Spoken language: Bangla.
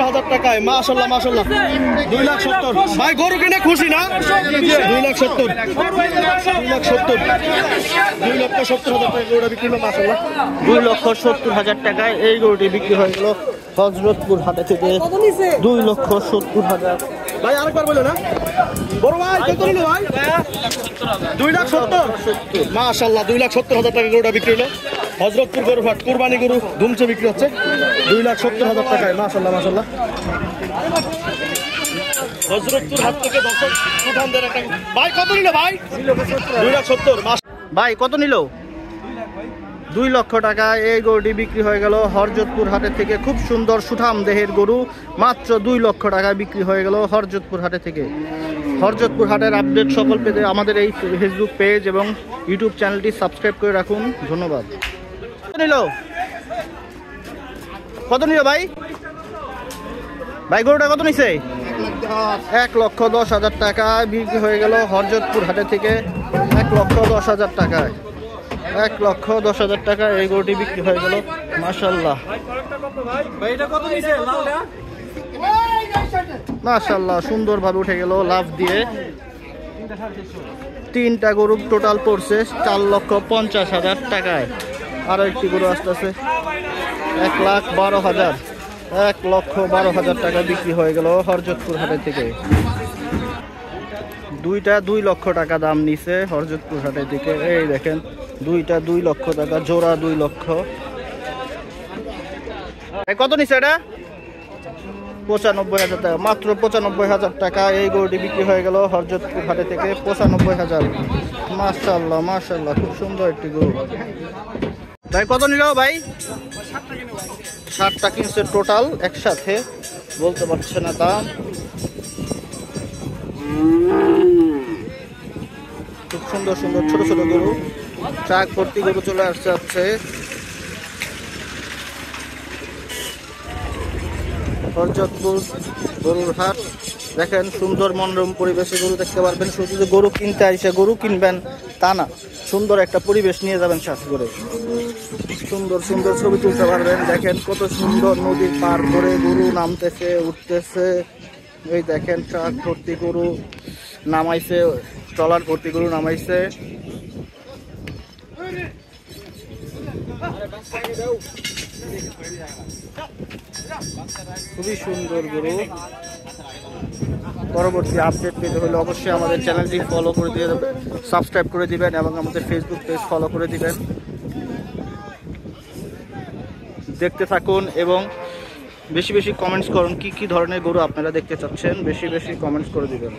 17,000 টাকায়। মাশাআল্লাহ মাশাআল্লাহ 2,70,000 ভাই গরু কিনে খুশি না? 2,70,000 2,70,000 টাকা গরুটা বিক্রি হলো। মাশাআল্লাহ 2,70,000 টাকায় এই গরুটি বিক্রি হয়ে গেল হযরতপুর হাটে থেকে। 2,70,000 ভাই আরেকবার বলে না বড় ভাই কত নিল ভাই? 2,70,000 মাশাআল্লাহ 2,70,000 টাকা গরুটা বিক্রি হলো হযরতপুর গরু হাট। কুরবানি গরু ধুমছে বিক্রি হচ্ছে 2,70,000 টাকায়। মাশাআল্লাহ মাশাআল্লাহ হযরতপুর হাট থেকে দর্শক সুঠামদের একটা ভাই কত নিল ভাই? 2,70,000 ভাই কত নিল? 2 লক্ষ টাকা এই গরুটি বিক্রি হয়ে গেল হরজতপুর হাটে থেকে। খুব সুন্দর সুঠাম দেহের গরু মাত্র 2 লক্ষ টাকায় বিক্রি হয়ে গেল হরজতপুর হাটে থেকে। হরজতপুর হাটের আপডেট সকল পেতে আমাদের এই ফেসবুক পেজ এবং ইউটিউব চ্যানেলটি সাবস্ক্রাইব করে রাখুন। ধন্যবাদ। কত নিল ভাই? ভাই গরুটা কত নিছে? 1,10,000 টাকা বিক্রি হয়ে গেল হরজতপুর হাটে থেকে। 1,10,000 টাকায় 1,10,000 টাকা এই গরুটি বিক্রি হয়ে গেল। মাশাআল্লাহ মাশাআল্লাহ সুন্দরভাবে উঠে গেল লাফ দিয়ে। 3টা গরু টোটাল পড়ছে 4,50,000 টাকায়। আরো একটি গরু আসতেছে 1,12,000 1,12,000 টাকা বিক্রি হয়ে গেল হরজতপুর হাটে থেকে। দুইটা 2 লক্ষ টাকা দাম নিছে হরজতপুর হাটের দিকে। এই দেখেন দুইটা 2 লক্ষ টাকা, জোড়া 2 লক্ষ। কত নিছে এটা? 95,000 টাকা। মাত্র 95,000 টাকা এই গরুটি বিক্রি হয়ে গেল হরজতপুর হাটে থেকে। 95,000 মাশাআল্লাহ মাশাআল্লাহ খুব সুন্দর একটি গরু। ভাই কত নিল ভাই? 60টা কিনছে টোটাল একসাথে, বলতে পারছে না দাম। খুব সুন্দর সুন্দর ছোট ছোট গরু, ট্রাক ভর্তি গরু চলে আসছে। হরজতপুর গরুর হাট দেখেন, সুন্দর মনোরম পরিবেশে গরু দেখতে পারবেন। শুধু যে গরু কিনতে আইসে গরু কিনবেন তা না, সুন্দর একটা পরিবেশ নিয়ে যাবেন সাথে করে। সুন্দর সুন্দর ছবি তুলতে পারবেন। দেখেন কত সুন্দর নদীর পার করে গরু নামতেছে উঠতেছে। এই দেখেন ট্রাক ভর্তি গরু নামাইছে, ট্রলার ভর্তি গরু নামাইছে। খুবই সুন্দর গরু। পরবর্তী আপডেট পেতে হলে অবশ্যই আমাদের চ্যানেলটি ফলো করে দিয়ে সাবস্ক্রাইব করে দিবেন এবং আমাদের ফেসবুক পেজ ফলো করে দিবেন। দেখতে থাকুন এবং বেশি বেশি কমেন্টস করুন কি কি ধরনের গরু আপনারা দেখতে চাচ্ছেন। বেশি বেশি কমেন্টস করে দিবেন।